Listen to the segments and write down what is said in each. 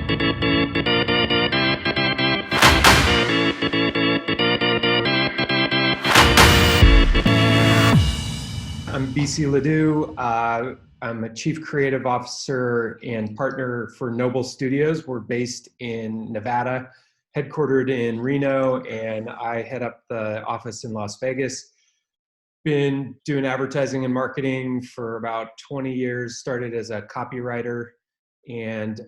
I'm BC Ledoux. I'm a chief creative officer and partner for Noble Studios. We're based in Nevada, headquartered in Reno, and I head up the office in Las Vegas. Been doing advertising and marketing for about 20 years, started as a copywriter, and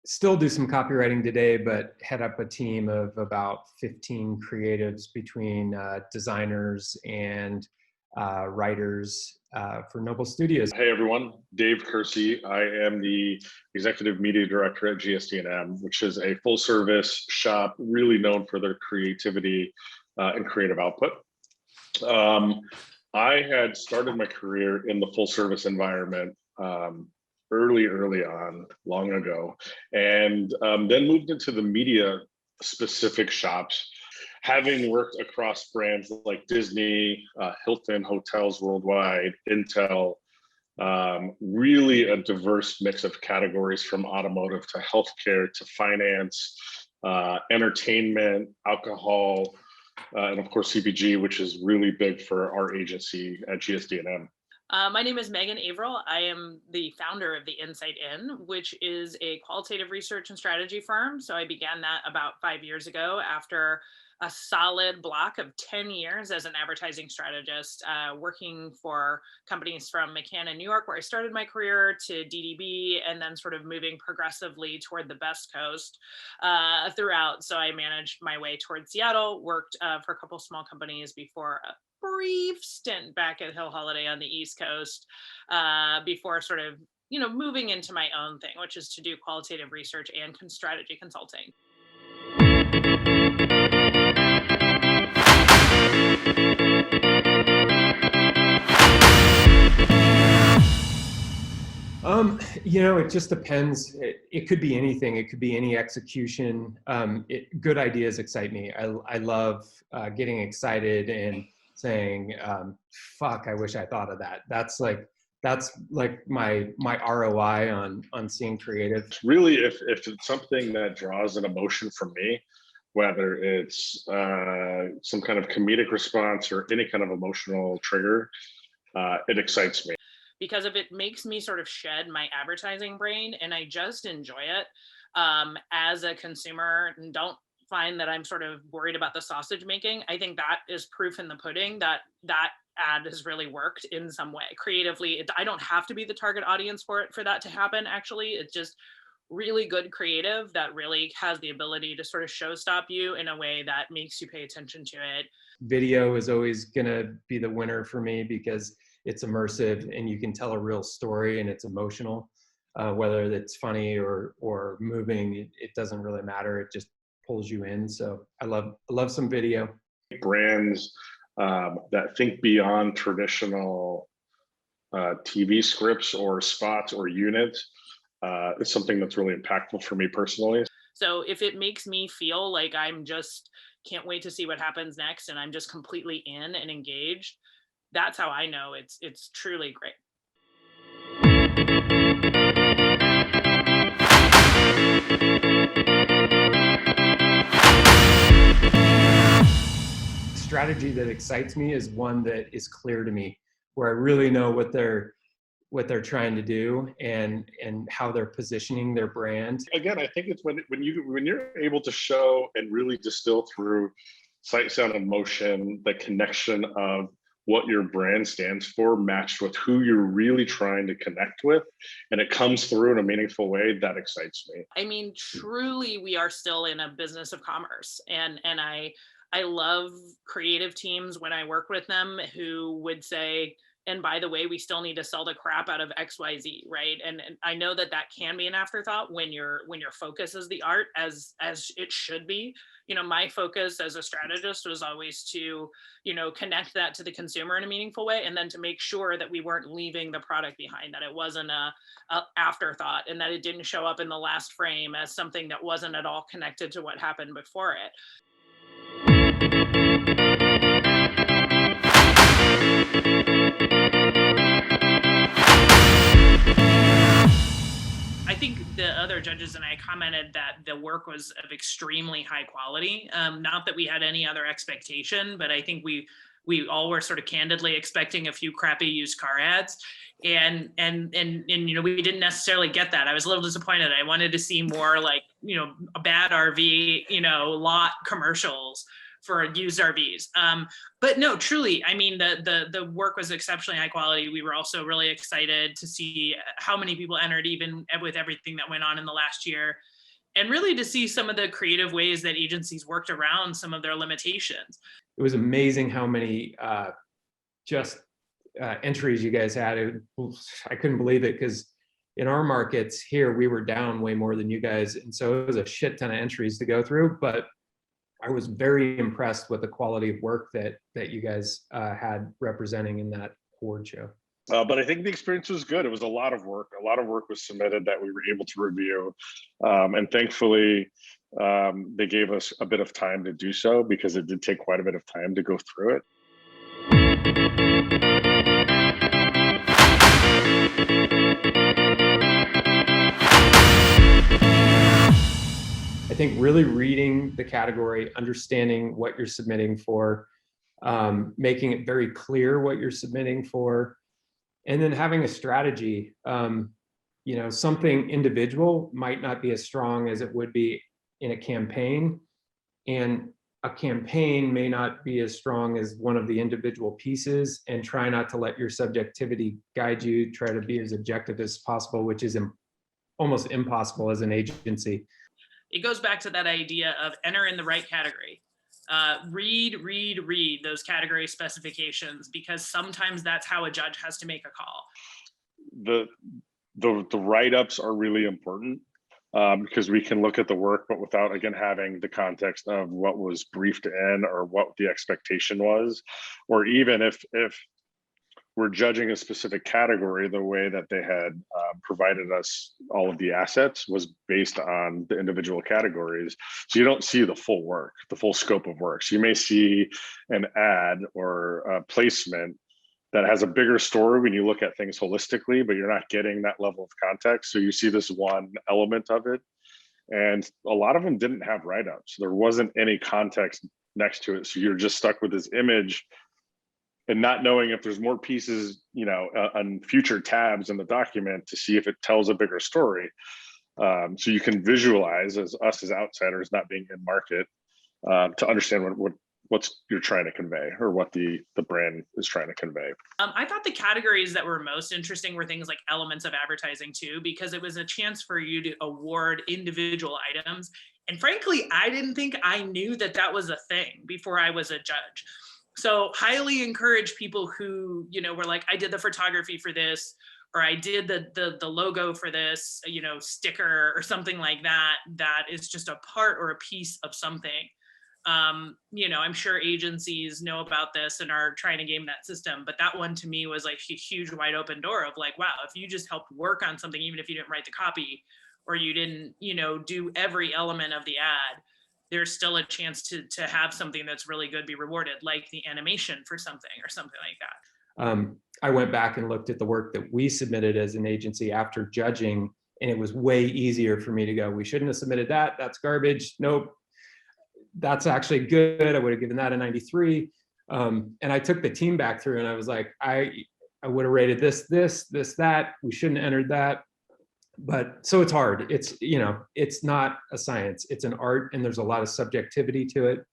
still do some copywriting today, but head up a team of about 15 creatives between designers and writers for Noble Studios. Hey everyone, Dave Kersey. I am the Executive Media Director at GSD&M, which is a full service shop really known for their creativity and creative output. I had started my career in the full service environment early on, long ago, and then moved into the media specific shops, having worked across brands like Disney, Hilton Hotels Worldwide, Intel, really a diverse mix of categories from automotive to healthcare to finance, entertainment, alcohol, and of course CPG, which is really big for our agency at GSD&M. My name is Megan Averill. I am the founder of the Insight In, which is a qualitative research and strategy firm. So I began that about 5 years ago after a solid block of 10 years as an advertising strategist, working for companies from McCann in New York, where I started my career, to DDB, and then sort of moving progressively toward the Best Coast throughout. So I managed my way toward Seattle, worked for a couple small companies before a brief stint back at Hill Holiday on the East Coast, before sort of, moving into my own thing, which is to do qualitative research and strategy consulting. It just depends. It could be anything. It could be any execution. Good ideas excite me. I love getting excited and saying, fuck, I wish I thought of that. That's like my ROI on seeing creative. Really, if it's something that draws an emotion from me, whether it's some kind of comedic response or any kind of emotional trigger, it excites me. Because if it makes me sort of shed my advertising brain and I just enjoy it as a consumer and don't find that I'm sort of worried about the sausage making, I think that is proof in the pudding that that ad has really worked in some way creatively. I don't have to be the target audience for that to happen. Actually, it's just really good creative that really has the ability to sort of showstop you in a way that makes you pay attention to it. Video is always gonna be the winner for me because it's immersive and you can tell a real story and it's emotional. Whether it's funny or moving, it doesn't really matter. It just pulls you in. So I love some video. Brands that think beyond traditional TV scripts or spots or units is something that's really impactful for me personally. So if it makes me feel like I'm just can't wait to see what happens next and I'm just completely in and engaged, that's how I know it's truly great. Strategy that excites me is one that is clear to me, where I really know what they're trying to do and how they're positioning their brand. Again, I think it's when you're able to show and really distill through sight, sound, and motion the connection of what your brand stands for matched with who you're really trying to connect with, and it comes through in a meaningful way, that excites me. I mean, truly, we are still in a business of commerce, and I love creative teams when I work with them who would say, and by the way, we still need to sell the crap out of XYZ, right? And I know that can be an afterthought when your focus is the art, as it should be. My focus as a strategist was always to, connect that to the consumer in a meaningful way, and then to make sure that we weren't leaving the product behind, that it wasn't a afterthought, and that it didn't show up in the last frame as something that wasn't at all connected to what happened before it. I think the other judges and I commented that the work was of extremely high quality. Not that we had any other expectation, but I think we all were sort of candidly expecting a few crappy used car ads, and we didn't necessarily get that. I was a little disappointed. I wanted to see more like a bad RV lot commercials for used RVs. But no, truly, I mean, the work was exceptionally high quality. We were also really excited to see how many people entered, even with everything that went on in the last year, and really to see some of the creative ways that agencies worked around some of their limitations. It was amazing how many entries you guys had. I couldn't believe it, because in our markets here, we were down way more than you guys. And so it was a shit ton of entries to go through, but I was very impressed with the quality of work that you guys had representing in that award show. But I think the experience was good. It was a lot of work. A lot of work was submitted that we were able to review. And thankfully, they gave us a bit of time to do so, because it did take quite a bit of time to go through it. I think really reading the category, understanding what you're submitting for, making it very clear what you're submitting for, and then having a strategy. Something individual might not be as strong as it would be in a campaign, and a campaign may not be as strong as one of the individual pieces. And try not to let your subjectivity guide you. Try to be as objective as possible, which is almost impossible as an agency. It goes back to that idea of enter in the right category. Read those category specifications, because sometimes that's how a judge has to make a call. The write-ups are really important, because we can look at the work, but without, again, having the context of what was briefed in or what the expectation was, or even if we're judging a specific category, the way that they had provided us all of the assets was based on the individual categories. So you don't see the full work, the full scope of work. So you may see an ad or a placement that has a bigger story when you look at things holistically, but you're not getting that level of context. So you see this one element of it. And a lot of them didn't have write-ups. There wasn't any context next to it. So you're just stuck with this image and not knowing if there's more pieces, on future tabs in the document to see if it tells a bigger story. So you can visualize, as us as outsiders not being in market, to understand what you're trying to convey, or what the brand is trying to convey. I thought the categories that were most interesting were things like elements of advertising too, because it was a chance for you to award individual items. And frankly, I didn't think I knew that was a thing before I was a judge. So highly encourage people who, were like, I did the photography for this, or I did the logo for this, sticker or something like that, that is just a part or a piece of something. I'm sure agencies know about this and are trying to game that system, but that one to me was like a huge wide open door of like, wow, if you just helped work on something, even if you didn't write the copy, or you didn't, do every element of the ad, there's still a chance to have something that's really good be rewarded, like the animation for something or something like that. I went back and looked at the work that we submitted as an agency after judging, and it was way easier for me to go, we shouldn't have submitted that. That's garbage. Nope. That's actually good. I would have given that a 93. And I took the team back through and I was like, I would have rated this, that. We shouldn't have entered that. But so it's hard. It's, it's not a science, it's an art, and there's a lot of subjectivity to it.